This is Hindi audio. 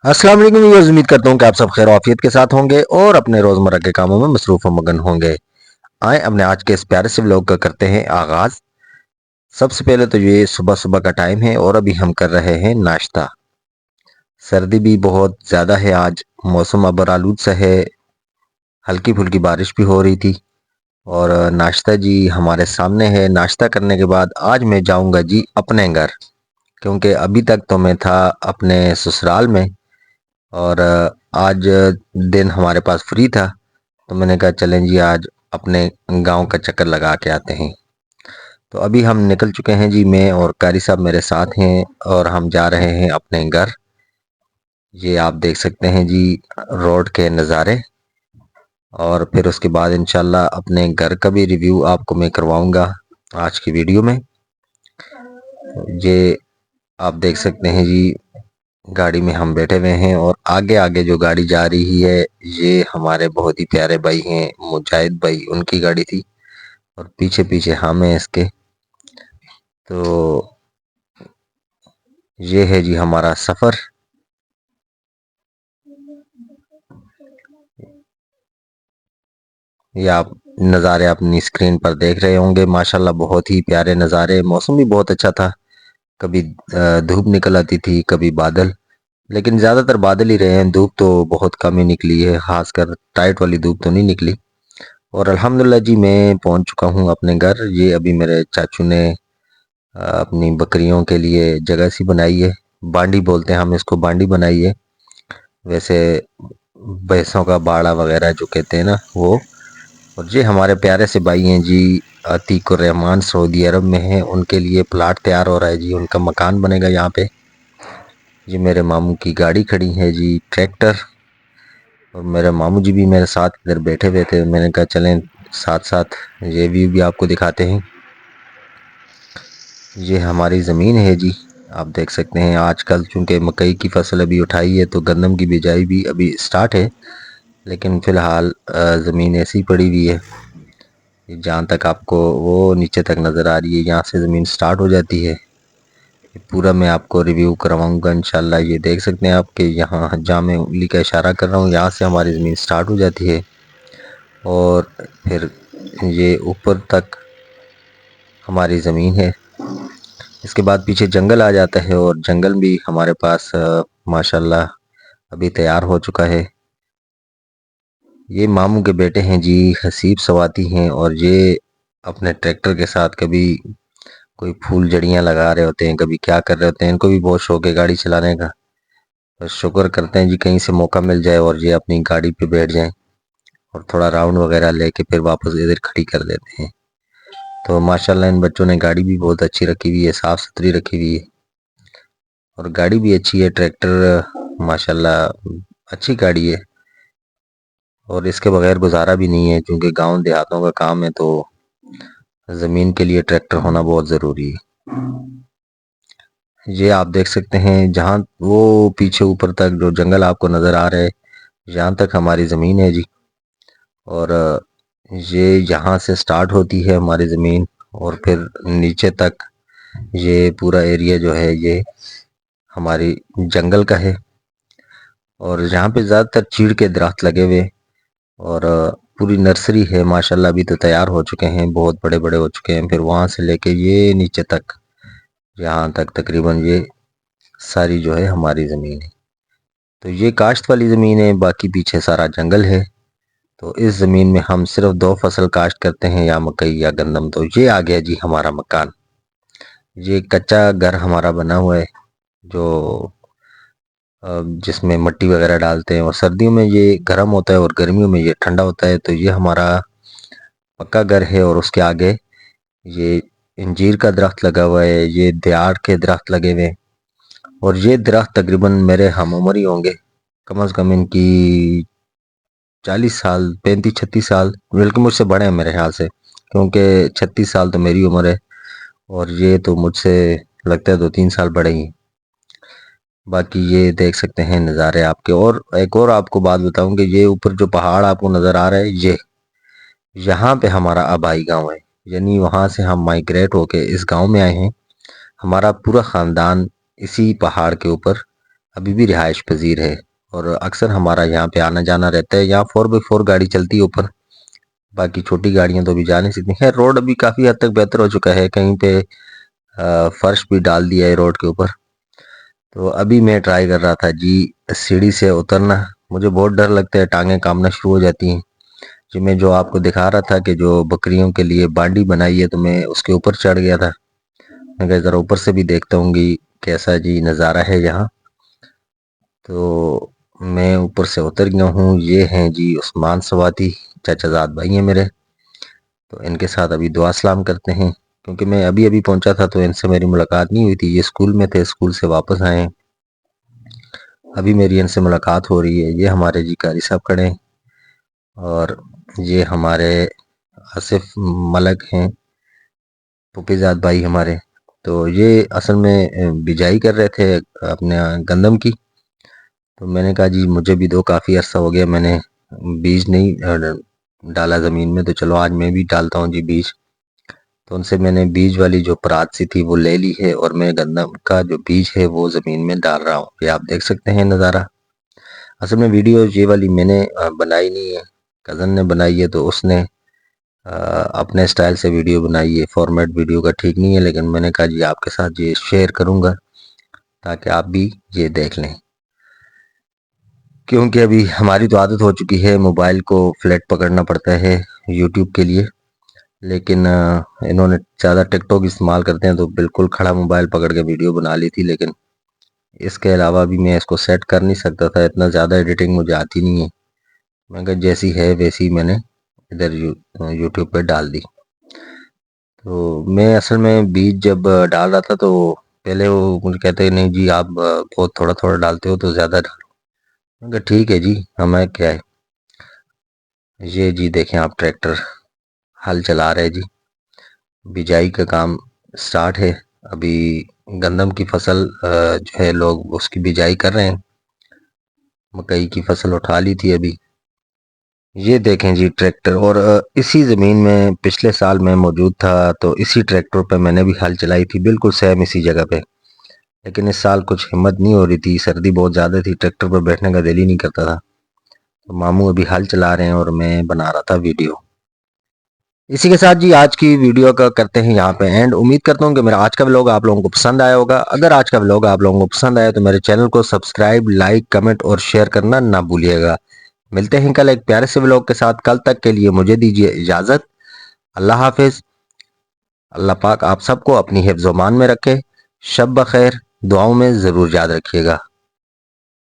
अस्सलाम वालेकुम व्यूअर्स, उम्मीद करता हूँ कि आप सब खैर आफियत के साथ होंगे और अपने रोजमर्रा के कामों में मसरूफ और मगन होंगे। आए अपने आज के इस प्यारे से व्लॉग का करते हैं आगाज। सबसे पहले तो ये सुबह सुबह का टाइम है और अभी हम कर रहे हैं नाश्ता। सर्दी भी बहुत ज्यादा है, आज मौसम अबर आलूद सा है, हल्की फुल्की बारिश भी हो रही थी। और नाश्ता जी हमारे सामने है। नाश्ता करने के बाद आज मैं जाऊंगा जी अपने घर, क्योंकि अभी तक तो मैं था अपने ससुराल में। और आज दिन हमारे पास फ्री था, तो मैंने कहा चलें जी आज अपने गांव का चक्कर लगा के आते हैं। तो अभी हम निकल चुके हैं जी, मैं और कारी साहब मेरे साथ हैं और हम जा रहे हैं अपने घर। ये आप देख सकते हैं जी रोड के नज़ारे। और फिर उसके बाद इंशाल्लाह अपने घर का भी रिव्यू आपको मैं करवाऊंगा आज की वीडियो में। ये आप देख सकते हैं जी गाड़ी में हम बैठे हुए हैं और आगे आगे जो गाड़ी जा रही है ये हमारे बहुत ही प्यारे भाई हैं मुजाहिद भाई, उनकी गाड़ी थी। और पीछे पीछे हम हैं इसके। तो ये है जी हमारा सफ़र। ये आप नज़ारे अपनी स्क्रीन पर देख रहे होंगे, माशाल्लाह बहुत ही प्यारे नज़ारे। मौसम भी बहुत अच्छा था, कभी धूप निकल आती थी कभी बादल, लेकिन ज़्यादातर बादल ही रहे हैं। धूप तो बहुत कम ही निकली है, खासकर टाइट वाली धूप तो नहीं निकली। और अल्हम्दुलिल्लाह जी मैं पहुंच चुका हूं अपने घर। ये अभी मेरे चाचू ने अपनी बकरियों के लिए जगह सी बनाई है, बांडी बोलते हैं हम इसको, बांडी बनाई है। वैसे भैंसों का बाड़ा वगैरह जो कहते हैं ना वो। और ये हमारे प्यारे से भाई हैं जी अतीक और रहमान, सऊदी अरब में हैं, उनके लिए प्लाट तैयार हो रहा है जी, उनका मकान बनेगा यहाँ पे। ये मेरे मामू की गाड़ी खड़ी है जी, ट्रैक्टर। और मेरे मामू जी भी मेरे साथ इधर बैठे हुए थे, मैंने कहा चलें साथ साथ ये व्यू भी आपको दिखाते हैं। ये हमारी ज़मीन है जी, आप देख सकते हैं। आजकल चूंकि मकई की फसल अभी उठाई है तो गंदम की बिजाई भी अभी स्टार्ट है, लेकिन फ़िलहाल ज़मीन ऐसी ही पड़ी हुई है। जहाँ तक आपको वो नीचे तक नज़र आ रही है, यहाँ से ज़मीन स्टार्ट हो जाती है। ये पूरा मैं आपको रिव्यू करवाऊँगा इंशाल्लाह। ये देख सकते हैं आप कि यहाँ जहाँ मैं उंगली का इशारा कर रहा हूँ, यहाँ से हमारी ज़मीन स्टार्ट हो जाती है और फिर ये ऊपर तक हमारी ज़मीन है। इसके बाद पीछे जंगल आ जाता है और जंगल भी हमारे पास माशाल्लाह अभी तैयार हो चुका है। ये मामू के बेटे हैं जी, हसीब सवाती हैं, और ये अपने ट्रैक्टर के साथ कभी कोई फूल जड़ियाँ लगा रहे होते हैं, कभी क्या कर रहे होते हैं। इनको भी बहुत शौक है गाड़ी चलाने का। बस शुक्र करते हैं जी कहीं से मौका मिल जाए और ये अपनी गाड़ी पे बैठ जाएं और थोड़ा राउंड वगैरह लेके फिर वापस इधर खड़ी कर देते हैं। तो माशाल्लाह इन बच्चों ने गाड़ी भी बहुत अच्छी रखी हुई है, साफ़ सुथरी रखी हुई है और गाड़ी भी अच्छी है। ट्रैक्टर माशाल्लाह अच्छी गाड़ी है और इसके बगैर गुजारा भी नहीं है, क्योंकि गांव देहातों का काम है तो ज़मीन के लिए ट्रैक्टर होना बहुत ज़रूरी है। ये आप देख सकते हैं जहाँ वो पीछे ऊपर तक जो जंगल आपको नज़र आ रहा है, यहाँ तक हमारी ज़मीन है जी। और ये यहाँ से स्टार्ट होती है हमारी ज़मीन और फिर नीचे तक ये पूरा एरिया जो है ये हमारी जंगल का है। और यहाँ पे ज़्यादातर चीड़ के दरख्त लगे हुए और पूरी नर्सरी है माशाल्लाह। अभी तो तैयार हो चुके हैं, बहुत बड़े बड़े हो चुके हैं। फिर वहाँ से लेके ये नीचे तक, यहाँ तक तकरीबन ये सारी जो है हमारी ज़मीन है। तो ये काश्त वाली ज़मीन है, बाकी पीछे सारा जंगल है। तो इस ज़मीन में हम सिर्फ दो फसल काश्त करते हैं, या मकई या गंदम। तो ये आ गया जी हमारा मकान। ये कच्चा घर हमारा बना हुआ है जो जिसमें मिट्टी वगैरह डालते हैं, और सर्दियों में ये गर्म होता है और गर्मियों में ये ठंडा होता है। तो ये हमारा पक्का घर है और उसके आगे ये इंजीर का दरख्त लगा हुआ है, ये देआर के दरख्त लगे हुए हैं। और ये दरख्त तकरीबन मेरे हम उम्र ही होंगे, कम से कम इनकी 40 साल, 35-36 साल, बल्कि मुझसे बड़े हैं मेरे ख्याल से, क्योंकि 36 साल तो मेरी उम्र है और ये तो मुझसे लगता है 2-3 साल बड़े ही हैं। बाकी ये देख सकते हैं नज़ारे आपके। और एक और आपको बात बताऊं कि ये ऊपर जो पहाड़ आपको नज़र आ रहा है, ये यहाँ पे हमारा आबाई गांव है। यानी वहाँ से हम माइग्रेट होके इस गांव में आए हैं। हमारा पूरा ख़ानदान इसी पहाड़ के ऊपर अभी भी रिहाइश पजीर है और अक्सर हमारा यहाँ पे आना जाना रहता है। यहाँ 4x4 गाड़ी चलती है ऊपर, बाकी छोटी गाड़ियां तो अभी जा नहीं सकती है। रोड अभी काफ़ी हद तक बेहतर हो चुका है, कहीं पे फर्श भी डाल दिया है रोड के ऊपर। तो अभी मैं ट्राई कर रहा था जी सीढ़ी से उतरना। मुझे बहुत डर लगता है, टांगें कांपना शुरू हो जाती हैं जी। मैं जो आपको दिखा रहा था कि जो बकरियों के लिए बांडी बनाई है, तो मैं उसके ऊपर चढ़ गया था। मैं कहा ज़रा ऊपर से भी देखता हूँ कि कैसा जी नज़ारा है यहाँ। तो मैं ऊपर से उतर गया हूँ। ये हैं जी उस्मान सवाती, चाचाजाद भाई हैं मेरे। तो इनके साथ अभी दुआ सलाम करते हैं, क्योंकि मैं अभी अभी पहुंचा था तो इनसे मेरी मुलाकात नहीं हुई थी। ये स्कूल में थे, स्कूल से वापस आए हैं, अभी मेरी इनसे मुलाकात हो रही है। ये हमारे जी कारी साहब खड़े हैं और ये हमारे आसिफ मलक हैं, पुपीजाद भाई हमारे। तो ये असल में बिजाई कर रहे थे अपने गंदम की। तो मैंने कहा जी मुझे भी दो, काफ़ी अरसा हो गया मैंने बीज नहीं डाला ज़मीन में, तो चलो आज मैं भी डालता हूँ जी बीज। तो उनसे मैंने बीज वाली जो परात सी थी वो ले ली है और मैं गंदम का जो बीज है वो ज़मीन में डाल रहा हूँ। ये आप देख सकते हैं नज़ारा। असल में वीडियो ये वाली मैंने बनाई नहीं है, कज़न ने बनाई है। तो उसने अपने स्टाइल से वीडियो बनाई है। फॉर्मेट वीडियो का ठीक नहीं है, लेकिन मैंने कहा जी आपके साथ ये शेयर करूँगा ताकि आप भी ये देख लें। क्योंकि अभी हमारी तो आदत हो चुकी है, मोबाइल को फ्लैट पकड़ना पड़ता है यूट्यूब के लिए। लेकिन इन्होंने ज़्यादा टिकटॉक इस्तेमाल करते हैं, तो बिल्कुल खड़ा मोबाइल पकड़ के वीडियो बना ली थी। लेकिन इसके अलावा भी मैं इसको सेट कर नहीं सकता था, इतना ज़्यादा एडिटिंग मुझे आती नहीं है। मैं कहा जैसी है वैसी मैंने इधर यूट्यूब पे डाल दी। तो मैं असल में बीज जब डाल रहा था, तो पहले वो मुझे कहते नहीं जी आप बहुत थोड़ा थोड़ा डालते हो, तो ज़्यादा डालो। मैं कहा ठीक है जी, हमें क्या है। ये जी देखें आप, ट्रैक्टर हल चला रहे जी, बिजाई का काम स्टार्ट है। अभी गंदम की फसल जो है लोग उसकी बिजाई कर रहे हैं। मकई की फसल उठा ली थी अभी। ये देखें जी ट्रैक्टर, और इसी ज़मीन में पिछले साल मैं मौजूद था, तो इसी ट्रैक्टर पे मैंने भी हल चलाई थी, बिल्कुल सेम इसी जगह पे। लेकिन इस साल कुछ हिम्मत नहीं हो रही थी, सर्दी बहुत ज़्यादा थी, ट्रैक्टर पर बैठने का दिल ही नहीं करता था। तो मामू अभी हल चला रहे हैं और मैं बना रहा था वीडियो। इसी के साथ जी आज की वीडियो का करते हैं यहाँ पे एंड। उम्मीद करता हूँ कि मेरा आज का व्लॉग आप लोगों को पसंद आया होगा। अगर आज का व्लॉग आप लोगों को पसंद आया तो मेरे चैनल को सब्सक्राइब, लाइक, कमेंट और शेयर करना ना भूलिएगा। मिलते हैं कल एक प्यारे से व्लॉग के साथ। कल तक के लिए मुझे दीजिए इजाज़त। अल्लाह हाफिज़। अल्लाह पाक आप सबको अपनी हिफ्ज़-ओ-मान में रखे। शब बखैर। दुआओं में ज़रूर याद रखिएगा।